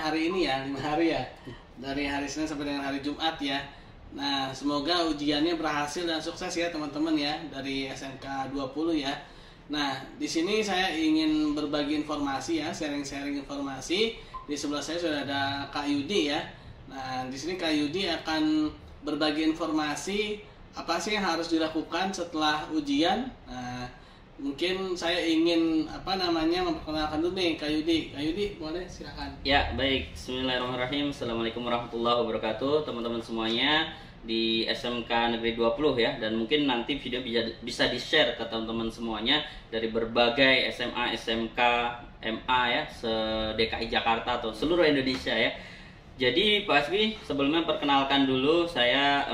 hari ini ya, 5 hari ya. Dari hari Senin sampai dengan hari Jumat ya. Nah, semoga ujiannya berhasil dan sukses ya teman-teman ya dari SMK 20 ya. Nah, di sini saya ingin berbagi informasi ya, sharing-sharing informasi. Di sebelah saya sudah ada Kak Yudi ya. Nah, di sini Kak Yudi akan berbagi informasi apa sih yang harus dilakukan setelah ujian. Nah, mungkin saya ingin memperkenalkan dulu nih Kak Yudi. Kak Yudi, boleh silakan. Ya, baik. Bismillahirrahmanirrahim. Assalamualaikum warahmatullahi wabarakatuh, teman-teman semuanya di SMK Negeri 20 ya. Dan mungkin nanti video bisa di-share ke teman-teman semuanya dari berbagai SMA, SMK, MA ya, se-DKI Jakarta atau seluruh Indonesia ya. Jadi Pak Hasbi, sebelumnya perkenalkan dulu saya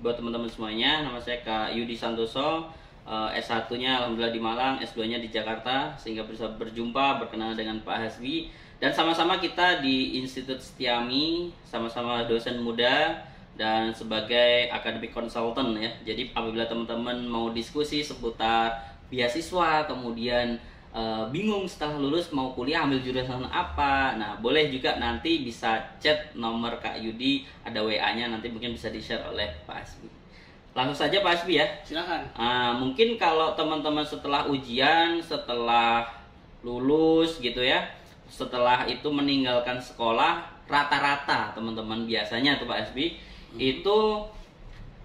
buat teman-teman semuanya. Nama saya Kak Yudi Santoso. S1-nya alhamdulillah di Malang, S2-nya di Jakarta, sehingga bisa berjumpa, berkenalan dengan Pak Hasbi. Dan sama-sama kita di Institut Setiami, sama-sama dosen muda dan sebagai academic consultant ya. Jadi apabila teman-teman mau diskusi seputar beasiswa, kemudian bingung setelah lulus mau kuliah ambil jurusan apa, nah boleh juga nanti bisa chat nomor Kak Yudi, ada WA-nya, nanti mungkin bisa di-share oleh Pak Hasbi. Langsung saja Pak Hasbi ya. Silakan. Mungkin kalau teman-teman setelah ujian, setelah lulus gitu ya, setelah itu meninggalkan sekolah, rata-rata teman-teman biasanya tuh Pak Hasbi itu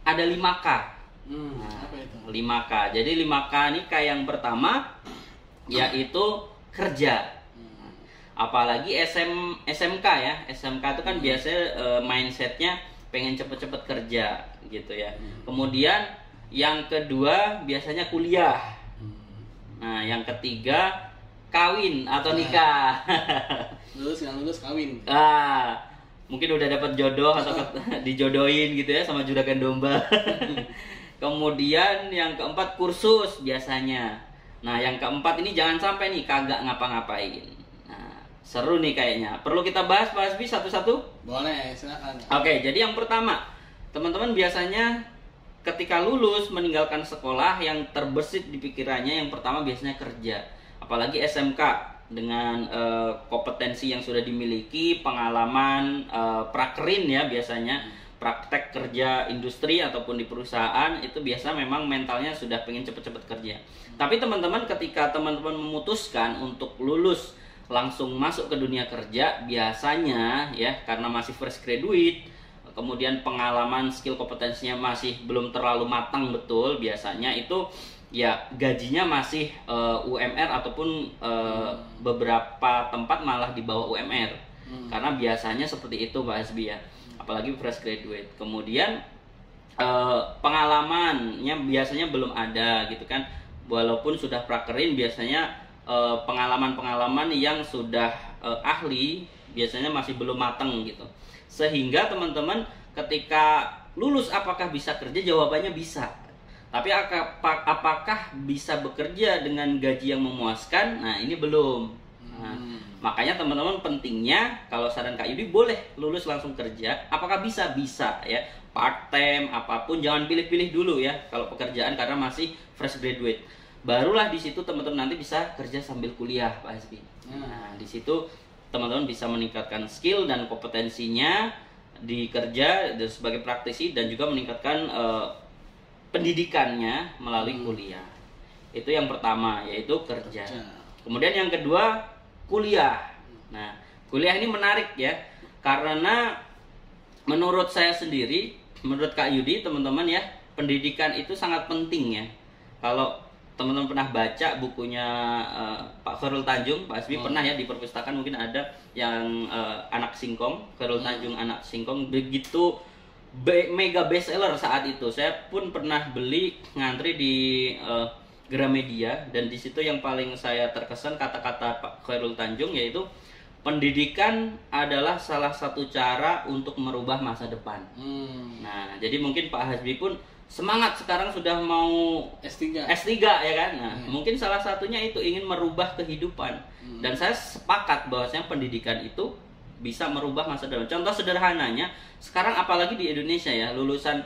ada 5K. Apa itu? 5K. Jadi 5K ini kayak yang pertama yaitu kerja. Apalagi SMK ya. SMK itu kan biasanya mindsetnya pengen cepet-cepet kerja gitu ya. Kemudian yang kedua biasanya kuliah. Nah, yang ketiga kawin atau nikah. Lulus nggak lulus kawin. Mungkin udah dapat jodoh atau dijodohin gitu ya sama juragan domba. Kemudian yang keempat kursus biasanya. Nah, yang keempat ini jangan sampai nih kagak ngapa-ngapain. Nah, seru nih kayaknya. Perlu kita bahas Pak Hasbi satu-satu? Boleh, silakan. Oke, jadi yang pertama, teman-teman biasanya ketika lulus meninggalkan sekolah yang terbesit di pikirannya yang pertama biasanya kerja. Apalagi SMK dengan kompetensi yang sudah dimiliki, pengalaman prakerin ya biasanya, praktek kerja industri ataupun di perusahaan, itu biasa memang mentalnya sudah pengen cepet-cepet kerja. Tapi teman-teman ketika teman-teman memutuskan untuk lulus langsung masuk ke dunia kerja, biasanya ya karena masih fresh graduate, kemudian pengalaman, skill, kompetensinya masih belum terlalu matang betul, biasanya itu ya gajinya masih UMR ataupun beberapa tempat malah di bawah UMR. Karena biasanya seperti itu Pak Hasbi ya. Apalagi fresh graduate. Kemudian pengalamannya biasanya belum ada gitu kan. Walaupun sudah prakerin, biasanya pengalaman-pengalaman yang sudah ahli biasanya masih belum matang gitu. Sehingga teman-teman ketika lulus apakah bisa kerja? Jawabannya bisa. Tapi apakah bisa bekerja dengan gaji yang memuaskan? Nah, ini belum. Nah, makanya teman-teman pentingnya kalau saran Kak Yudi boleh lulus langsung kerja. Apakah bisa? Bisa ya. Part time apapun, jangan pilih-pilih dulu ya kalau pekerjaan karena masih fresh graduate. Barulah di situ teman-teman nanti bisa kerja sambil kuliah Pak Hasbi. Nah, di situ teman-teman bisa meningkatkan skill dan kompetensinya di kerja dan sebagai praktisi, dan juga meningkatkan pendidikannya melalui kuliah. Itu yang pertama, yaitu kerja. Kemudian yang kedua, kuliah. Nah, kuliah ini menarik ya, karena menurut saya sendiri, menurut Kak Yudi, teman-teman ya, pendidikan itu sangat penting ya. Kalau teman-teman pernah baca bukunya Pak Khairul Tanjung, Pak Hasbi pernah ya di perpustakaan mungkin ada yang Anak Singkong, Khairul Tanjung Anak Singkong, begitu mega bestseller saat itu. Saya pun pernah beli, ngantri di Gramedia, dan di situ yang paling saya terkesan kata-kata Pak Khairul Tanjung, yaitu pendidikan adalah salah satu cara untuk merubah masa depan. Nah, jadi mungkin Pak Hasbi pun semangat sekarang sudah mau S3 ya kan. Nah, mungkin salah satunya itu ingin merubah kehidupan. Dan saya sepakat bahwasanya pendidikan itu bisa merubah masa depan. Contoh sederhananya, sekarang apalagi di Indonesia ya, lulusan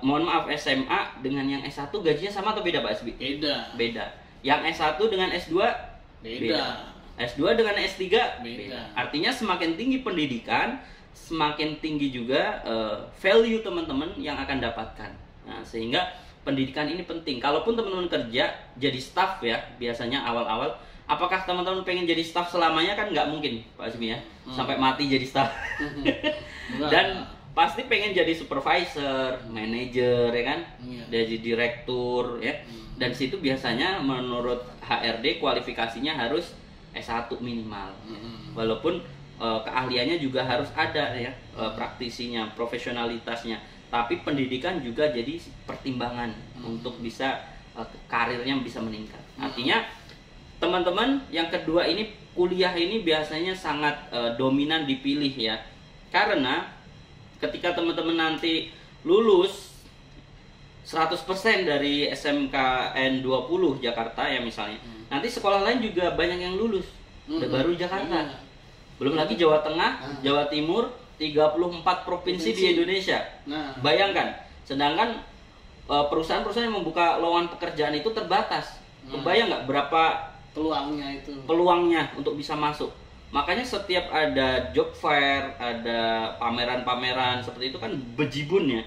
mohon maaf SMA dengan yang S1 gajinya sama atau beda Pak Hasbi? Beda. Beda. Yang S1 dengan S2 beda. S2 dengan S3 beda. Artinya semakin tinggi pendidikan, semakin tinggi juga value teman-teman yang akan dapatkan. Nah, sehingga pendidikan ini penting. Kalaupun teman-teman kerja jadi staff ya, biasanya awal-awal, apakah teman-teman pengen jadi staff selamanya? Kan nggak mungkin Pak Azmi ya, sampai mati jadi staff. Dan pasti pengen jadi supervisor, manager ya kan, jadi direktur ya. Dan situ biasanya menurut HRD kualifikasinya harus S1 minimal. Walaupun keahliannya juga harus ada ya, praktisinya, profesionalitasnya. Tapi pendidikan juga jadi pertimbangan untuk bisa karirnya bisa meningkat. Artinya teman-teman yang kedua ini, kuliah ini biasanya sangat dominan dipilih ya. Karena ketika teman-teman nanti lulus 100% dari SMKN 20 Jakarta ya misalnya, nanti sekolah lain juga banyak yang lulus. Udah baru Jakarta. Belum lagi Jawa Tengah, Jawa Timur, 34 provinsi di Indonesia. Bayangkan, sedangkan perusahaan-perusahaan yang membuka lowongan pekerjaan itu terbatas. Kebayang nggak berapa peluangnya untuk bisa masuk? Makanya setiap ada job fair, ada pameran-pameran seperti itu kan bejibun ya.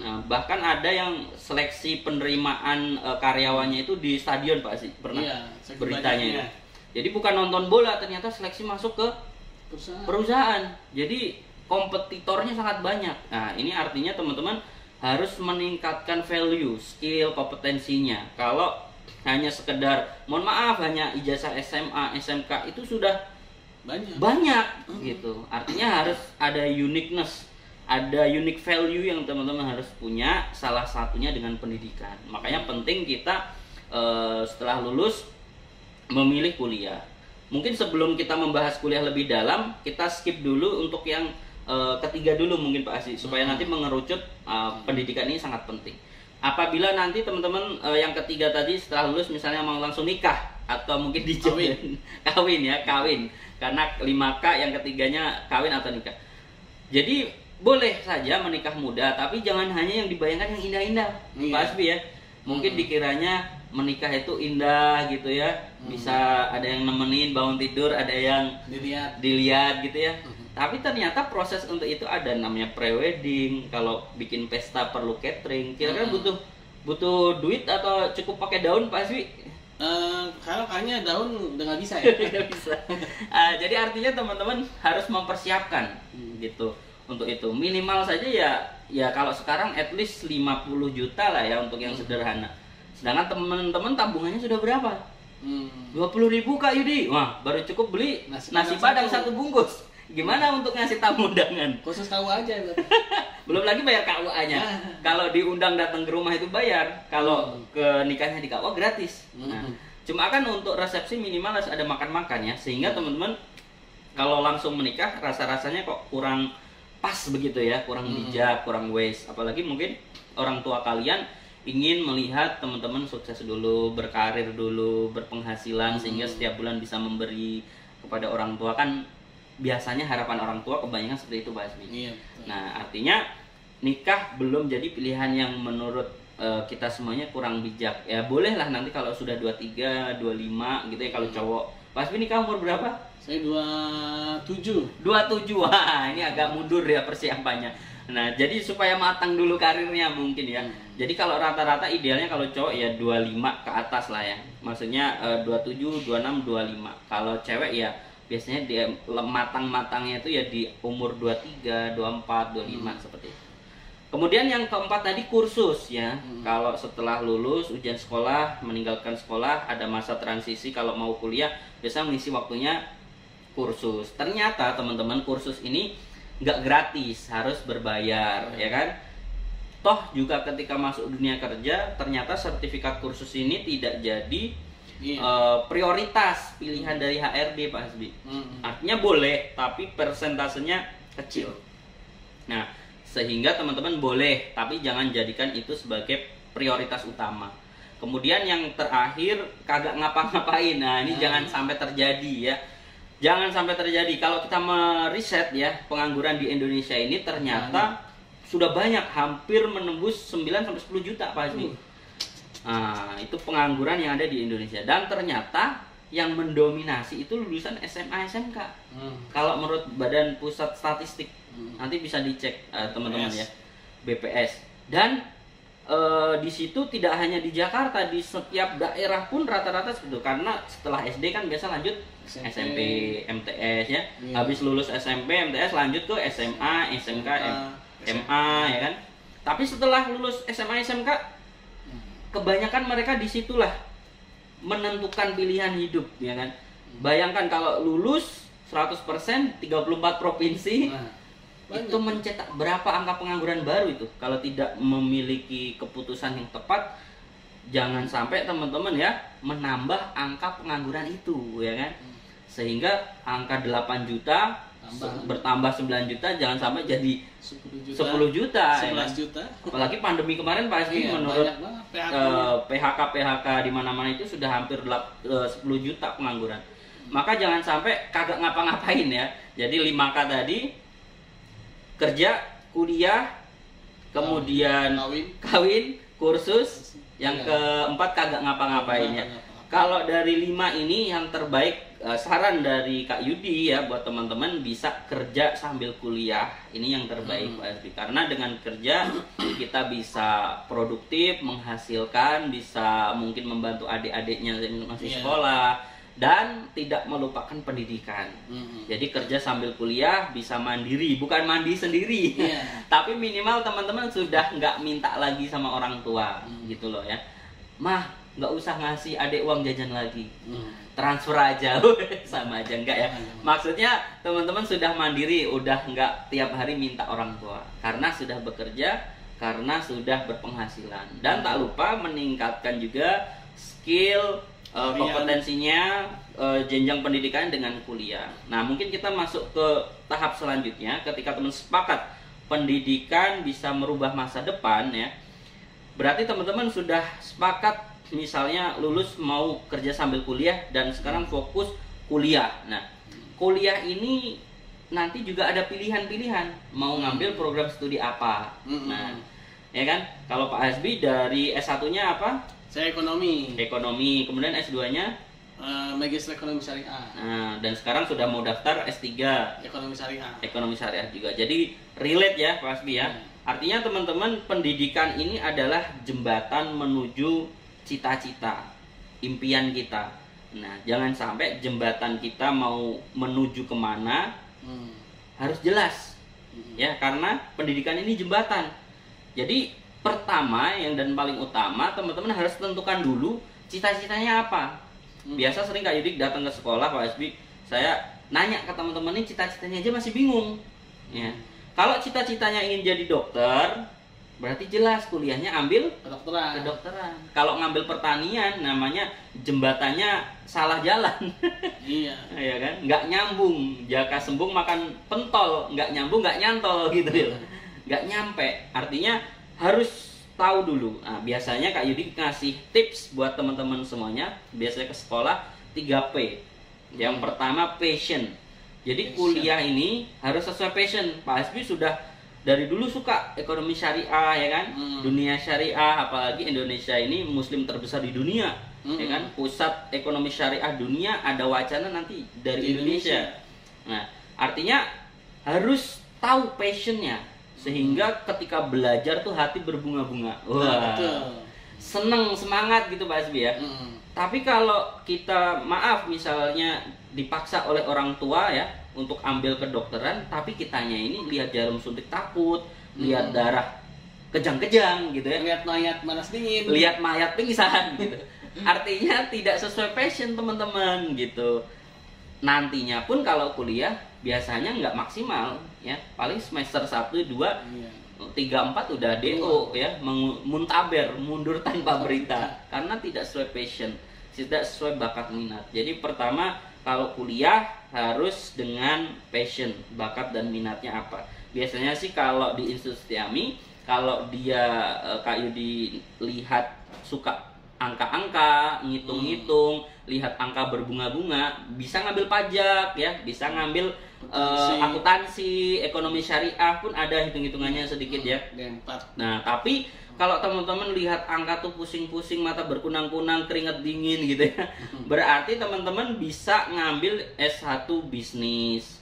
Nah, bahkan ada yang seleksi penerimaan karyawannya itu di stadion Pak sih, pernah beritanya ya. Jadi bukan nonton bola, ternyata seleksi masuk ke perusahaan. Jadi kompetitornya sangat banyak. Nah, ini artinya teman-teman harus meningkatkan value, skill, kompetensinya. Kalau hanya sekedar, mohon maaf, hanya ijazah SMA, SMK itu sudah banyak gitu. Artinya harus ada uniqueness, ada unique value yang teman-teman harus punya, salah satunya dengan pendidikan. Makanya penting kita setelah lulus memilih kuliah. Mungkin sebelum kita membahas kuliah lebih dalam, kita skip dulu untuk yang ketiga dulu mungkin Pak Asi, supaya nanti mengerucut pendidikan ini sangat penting. Apabila nanti teman-teman yang ketiga tadi setelah lulus misalnya mau langsung nikah atau mungkin kawin ya, karena 5K yang ketiganya kawin atau nikah. Jadi boleh saja menikah muda, tapi jangan hanya yang dibayangkan yang indah-indah Pak Asbi ya. Mungkin dikiranya menikah itu indah gitu ya, bisa ada yang nemenin bangun tidur, ada yang dilihat gitu ya. Tapi ternyata proses untuk itu ada, namanya pre-wedding. Kalau bikin pesta perlu catering. Kira-kira butuh duit atau cukup pakai daun Pak Aswi? Kalau kayaknya daun udah nggak bisa ya. Nggak bisa. Jadi artinya teman-teman harus mempersiapkan gitu untuk itu. Minimal saja ya kalau sekarang at least 50 juta lah ya untuk yang sederhana. Sedangkan teman-teman tabungannya sudah berapa? 20.000 Kak Yudi. Wah, baru cukup beli nasi padang satu bungkus. Gimana untuk ngasih tamu undangan? Khusus KUA aja. Belum lagi bayar KUA-nya. Kalau diundang datang ke rumah itu bayar. Kalau ke nikahnya di KUA gratis. Nah, cuma kan untuk resepsi minimal harus ada makan-makan ya. Sehingga teman-teman kalau langsung menikah rasa-rasanya kok kurang pas begitu ya. Kurang bijak, kurang wise. Apalagi mungkin orang tua kalian ingin melihat teman-teman sukses dulu, berkarir dulu, berpenghasilan sehingga setiap bulan bisa memberi kepada orang tua. Kan biasanya harapan orang tua kebanyakan seperti itu Pak Asmi. Iya, nah artinya nikah belum jadi pilihan yang menurut kita semuanya kurang bijak. Ya boleh lah nanti kalau sudah 23, 25 gitu ya kalau cowok. Pak Asmi nikah umur berapa? Saya 27. 27, wah ini agak mundur ya persiapannya. Nah jadi supaya matang dulu karirnya mungkin ya. Jadi kalau rata-rata idealnya kalau cowok ya 25 ke atas lah ya. Maksudnya 27, 26, 25. Kalau cewek ya biasanya dia matang-matangnya itu ya di umur 23, 24, 25 seperti itu. Kemudian yang keempat tadi kursus ya. Kalau setelah lulus ujian sekolah, meninggalkan sekolah, ada masa transisi kalau mau kuliah, biasanya mengisi waktunya kursus. Ternyata teman-teman kursus ini nggak gratis, harus berbayar ya kan. Toh juga ketika masuk dunia kerja, ternyata sertifikat kursus ini tidak jadi prioritas pilihan dari HRD Pak Hasbi. Artinya boleh, tapi persentasenya kecil. Nah, sehingga teman-teman boleh, tapi jangan jadikan itu sebagai prioritas utama. Kemudian yang terakhir, kagak ngapa-ngapain. Nah, ini jangan sampai terjadi ya. Jangan sampai terjadi. Kalau kita meriset ya, pengangguran di Indonesia ini ternyata sudah banyak, hampir menembus 9-10 juta Pak Hasbi. Nah, itu pengangguran yang ada di Indonesia. Dan ternyata yang mendominasi itu lulusan SMA SMK. Kalau menurut Badan Pusat Statistik, nanti bisa dicek teman-teman ya, BPS. Dan di situ tidak hanya di Jakarta, di setiap daerah pun rata-rata seperti itu. Karena setelah SD kan biasa lanjut SMP, MTS ya. Habis lulus SMP, MTS lanjut ke SMA, SMK, MA ya kan. Tapi setelah lulus SMA, SMK, kebanyakan mereka disitulah menentukan pilihan hidup ya kan. Bayangkan kalau lulus 100%, 34 provinsi, itu mencetak berapa angka pengangguran baru itu. Kalau tidak memiliki keputusan yang tepat, jangan sampai teman-teman ya menambah angka pengangguran itu ya kan. Sehingga angka 8 juta bertambah 9 juta, jangan sampai jadi 10 juta 11 ya. juta. Apalagi pandemi kemarin pasti menurut PHK di mana-mana itu sudah hampir 10 juta pengangguran. Maka jangan sampai kagak ngapa-ngapain ya. Jadi 5K tadi, kerja, kuliah, kemudian kawin, kursus, yang keempat kagak ngapa-ngapain ya. Kalau dari 5 ini yang terbaik, saran dari Kak Yudi ya buat teman-teman, bisa kerja sambil kuliah. Ini yang terbaik Pak Asbi. Karena dengan kerja kita bisa produktif, menghasilkan, bisa mungkin membantu adik-adiknya yang masih sekolah, dan tidak melupakan pendidikan. Jadi kerja sambil kuliah bisa mandiri, bukan mandi sendiri. Tapi minimal teman-teman sudah nggak minta lagi sama orang tua gitu loh ya. Mah, nggak usah ngasih adik uang jajan lagi, transfer aja. Sama aja enggak ya. Maksudnya teman-teman sudah mandiri, udah nggak tiap hari minta orang tua, karena sudah bekerja, karena sudah berpenghasilan. Dan tak lupa meningkatkan juga skill, kompetensinya, jenjang pendidikan dengan kuliah. Nah, mungkin kita masuk ke tahap selanjutnya. Ketika teman sepakat pendidikan bisa merubah masa depan ya, berarti teman-teman sudah sepakat, misalnya lulus mau kerja sambil kuliah dan sekarang fokus kuliah. Nah, kuliah ini nanti juga ada pilihan-pilihan, mau ngambil program studi apa. Nah, ya kan? Kalau Pak Hasbi dari S1-nya apa? Saya ekonomi. Ekonomi. Kemudian S2-nya? Magister Ekonomi Syariah. Nah, dan sekarang sudah mau daftar S3. Ekonomi Syariah. Ekonomi Syariah juga. Jadi relate ya Pak Hasbi ya. Artinya teman-teman, pendidikan ini adalah jembatan menuju cita-cita, impian kita. Nah, jangan sampai jembatan kita mau menuju kemana harus jelas. Ya, karena pendidikan ini jembatan. Jadi pertama yang dan paling utama, teman-teman harus tentukan dulu cita-citanya apa. Biasa sering Kak Yudik datang ke sekolah Pak Hasbi, saya nanya ke teman-teman ini cita-citanya aja masih bingung ya. Kalau cita-citanya ingin jadi dokter, berarti jelas kuliahnya ambil kedokteran. Kalau ngambil pertanian, namanya jembatannya salah jalan. Iya. Ya kan? Nggak nyambung. Jaka sembung makan pentol, nggak nyambung, nggak nyantol gitu ya. Nggak nyampe. Artinya harus tahu dulu. Nah, biasanya Kak Yudi ngasih tips buat teman-teman semuanya. Biasanya ke sekolah 3P. Yang pertama passion. Jadi kuliah ini harus sesuai passion. Pak Hasbi sudah dari dulu suka ekonomi syariah ya kan, dunia syariah, apalagi Indonesia ini muslim terbesar di dunia, ya kan, pusat ekonomi syariah dunia, ada wacana nanti dari Indonesia. Nah, artinya harus tahu passionnya, sehingga ketika belajar tuh hati berbunga-bunga. Wah, seneng, semangat gitu Pak Hasbi ya. Tapi kalau kita maaf misalnya dipaksa oleh orang tua ya untuk ambil kedokteran, tapi kitanya ini lihat jarum suntik takut, lihat darah kejang-kejang gitu ya, lihat mayat panas dingin, lihat mayat pingsan gitu. Artinya tidak sesuai passion teman-teman gitu. Nantinya pun kalau kuliah biasanya nggak maksimal ya, paling semester 1, 2, 3, 4 udah DO ya, muntaber, mundur tanpa berita, karena tidak sesuai passion, tidak sesuai bakat minat. Jadi pertama, kalau kuliah harus dengan passion, bakat dan minatnya apa. Biasanya sih kalau di Institut Setiami, kalau dia Kak Yudi lihat suka angka-angka, ngitung-ngitung, lihat angka berbunga-bunga, bisa ngambil pajak ya, bisa ngambil akuntansi, ekonomi syariah pun ada hitung-hitungannya sedikit ya. Nah, tapi kalau teman-teman lihat angka tuh pusing-pusing, mata berkunang-kunang, keringat dingin gitu ya, berarti teman-teman bisa ngambil S1 bisnis,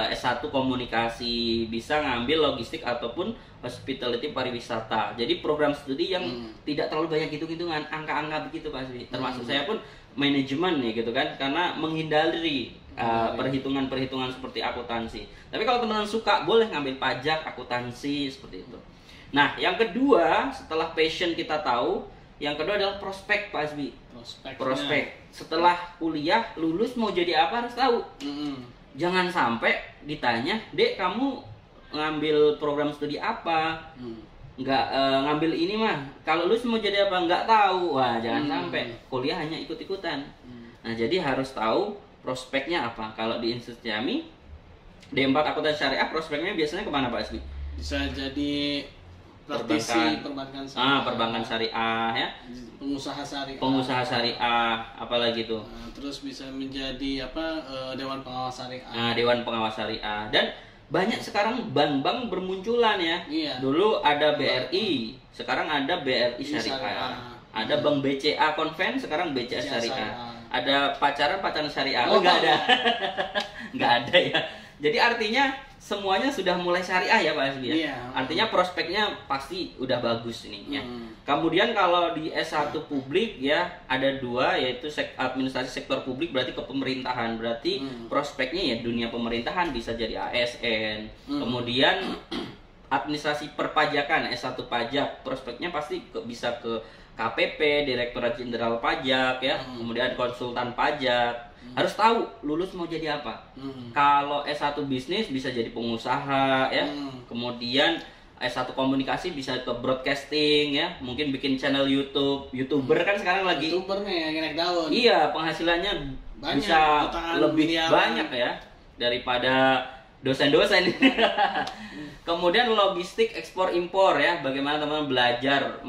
S1 komunikasi, bisa ngambil logistik ataupun hospitality pariwisata. Jadi program studi yang tidak terlalu banyak hitung-hitungan, angka-angka begitu Pak Hasbi. Termasuk saya pun manajemen ya gitu kan, karena menghindari perhitungan-perhitungan seperti akuntansi. Tapi kalau teman-teman suka, boleh ngambil pajak, akuntansi seperti itu. Nah, yang kedua, setelah passion kita tahu, yang kedua adalah prospek Pak Hasbi. Prospek. Setelah kuliah, lulus mau jadi apa harus tahu. Jangan sampai ditanya, "Dek, kamu ngambil program studi apa?" Nggak ngambil ini mah. Kalau lulus mau jadi apa? Nggak tahu. Wah, jangan sampai. Kuliah hanya ikut-ikutan. Nah, jadi harus tahu prospeknya apa. Kalau di Institut Jami, D4 Akuntansi Syariah, prospeknya biasanya kemana Pak Hasbi? Bisa jadi praktisi perbankan syariah. Perbankan syariah ya. Pengusaha syariah, apalagi tuh. Terus bisa menjadi dewan pengawas syariah. Dewan pengawas syariah. Dan banyak sekarang bank-bank bermunculan ya. Iya. Dulu ada BRI, sekarang ada BRI Syariah. Ada Bank BCA Konven, sekarang BCA Syariah. Ada pacaran syariah. Oh, enggak ada. Enggak ada ya. Jadi artinya semuanya sudah mulai syariah ya Pak Hasbi ya. Iya. Artinya prospeknya pasti udah bagus ini ya. Kemudian kalau di S1 publik ya ada dua, yaitu administrasi sektor publik, berarti kepemerintahan. Berarti prospeknya ya dunia pemerintahan, bisa jadi ASN. Kemudian administrasi perpajakan, S1 pajak, prospeknya pasti bisa ke KPP, Direktorat Jenderal Pajak ya. Kemudian konsultan pajak. Harus tahu lulus mau jadi apa. Kalau S1 bisnis bisa jadi pengusaha ya. Kemudian S1 komunikasi bisa ke broadcasting ya. Mungkin bikin channel YouTube. YouTuber kan sekarang lagi YouTuber nih yang naik daun. Iya, penghasilannya banyak, bisa lebih banyak ya daripada dosen-dosen. Kemudian logistik ekspor impor ya. Bagaimana teman-teman belajar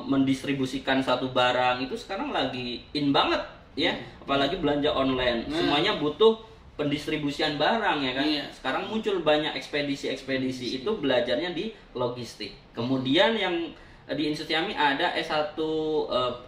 mendistribusikan satu barang, itu sekarang lagi in banget ya, apalagi belanja online. Semuanya butuh pendistribusian barang ya kan. Sekarang muncul banyak ekspedisi-ekspedisi, itu belajarnya di logistik. Kemudian yang di Institut Jami ada S1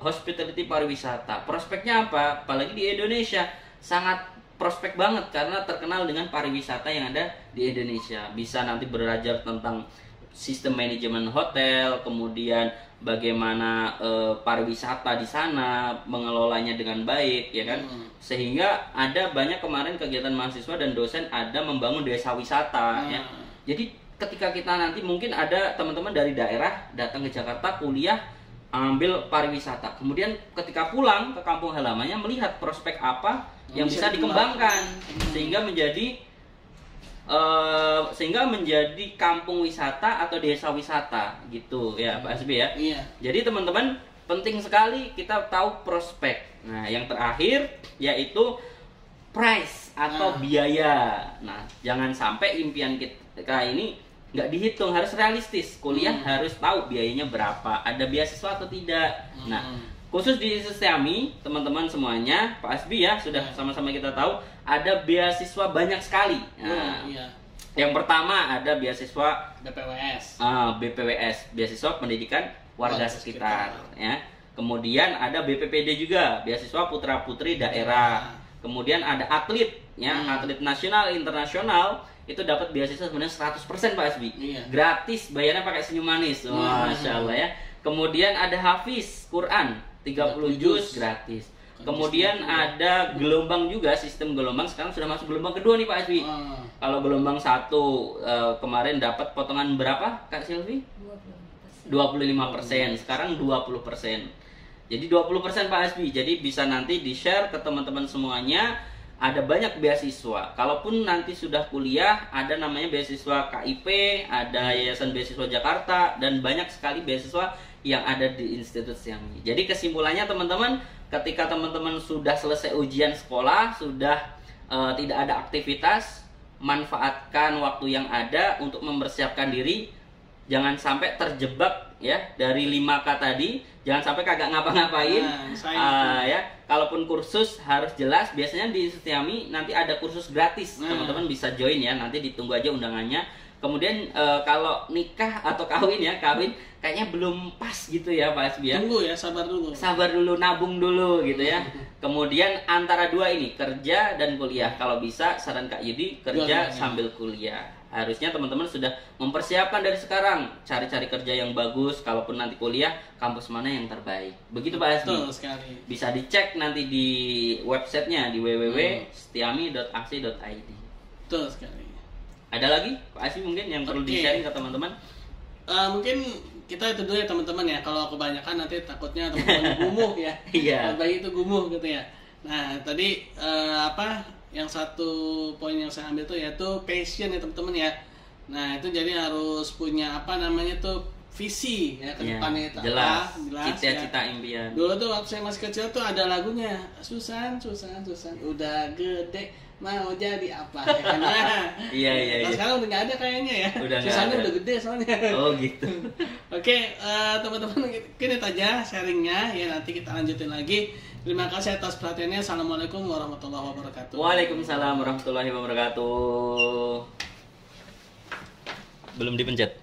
hospitality pariwisata. Prospeknya apa? Apalagi di Indonesia sangat prospek banget karena terkenal dengan pariwisata yang ada di Indonesia. Bisa nanti belajar tentang sistem manajemen hotel, kemudian bagaimana pariwisata di sana mengelolanya dengan baik ya kan. Sehingga ada banyak kemarin kegiatan mahasiswa dan dosen ada membangun desa wisata ya. Jadi ketika kita nanti mungkin ada teman-teman dari daerah datang ke Jakarta kuliah ambil pariwisata, kemudian ketika pulang ke kampung halamannya melihat prospek apa yang bisa dikembangkan sehingga menjadi kampung wisata atau desa wisata gitu ya Pak Hasbi ya. Iya. Jadi teman-teman penting sekali kita tahu prospek. Nah yang terakhir yaitu price atau biaya. Nah jangan sampai impian kita ini nggak dihitung, harus realistis. Kuliah harus tahu biayanya berapa, ada beasiswa atau tidak. Nah khusus di Institut Jami teman-teman semuanya, Pak Hasbi ya sudah sama-sama kita tahu ada beasiswa banyak sekali. Nah, yang pertama ada beasiswa BPWS, beasiswa pendidikan warga sekitar ya. Kemudian ada BPPD juga, beasiswa putra putri daerah. Kemudian ada atlet ya, atlet nasional internasional itu dapat beasiswa sebenarnya 100% Pak Hasbi. Gratis, bayarnya pakai senyum manis. Masya Allah ya. Kemudian ada hafiz Quran 30 juz gratis. Kemudian ada gelombang juga, sistem gelombang sekarang sudah masuk gelombang kedua nih Pak Hasbi. Kalau gelombang 1 kemarin dapat potongan berapa Kak Silvi? 25%, sekarang 20%. Jadi 20% Pak Hasbi. Jadi bisa nanti di-share ke teman-teman semuanya. Ada banyak beasiswa. Kalaupun nanti sudah kuliah, ada namanya beasiswa KIP, ada Yayasan Beasiswa Jakarta, dan banyak sekali beasiswa yang ada di Institut Jami. Jadi kesimpulannya teman-teman, ketika teman-teman sudah selesai ujian sekolah, sudah tidak ada aktivitas, manfaatkan waktu yang ada untuk mempersiapkan diri. Jangan sampai terjebak ya dari 5K tadi, jangan sampai kagak ngapa-ngapain. Ya, kalaupun kursus harus jelas. Biasanya di Setiami nanti ada kursus gratis, teman-teman bisa join ya. Nanti ditunggu aja undangannya. Kemudian kalau nikah atau kawin kayaknya belum pas gitu ya Pak Hasbi ya. Tunggu ya, sabar dulu, nabung dulu gitu ya. Kemudian antara dua ini, kerja dan kuliah. Kalau bisa saran Kak Yudi, kerja sambil kuliah. Harusnya teman-teman sudah mempersiapkan dari sekarang, cari-cari kerja yang bagus. Kalaupun nanti kuliah, kampus mana yang terbaik. Begitu Pak Hasbi. Betul sekali. Bisa dicek nanti di websitenya di www.setiami.ac.id. Betul sekali. Ada lagi Pak Hasbi mungkin yang perlu di-sharing ke teman-teman? Mungkin kita itu dulu ya teman-teman ya. Kalau kebanyakan nanti takutnya teman-teman gumuh ya. Iya. Bayi itu gumuh gitu ya. Nah tadi yang satu poin yang saya ambil tuh yaitu passion ya teman-teman ya. Nah itu jadi harus punya visi ya ke depannya itu jelas cita-cita ya. Impian. Dulu tuh waktu saya masih kecil tuh ada lagunya, Susan udah gede mau jadi apa ya kan? Iya. Nah, sekarang udah nggak ada kayaknya ya. Susannya udah gede soalnya. Oh gitu. Oke, teman-teman mungkin itu aja sharingnya ya, nanti kita lanjutin lagi. Terima kasih atas perhatiannya. Assalamualaikum warahmatullahi wabarakatuh. Waalaikumsalam warahmatullahi wabarakatuh. Belum dipencet.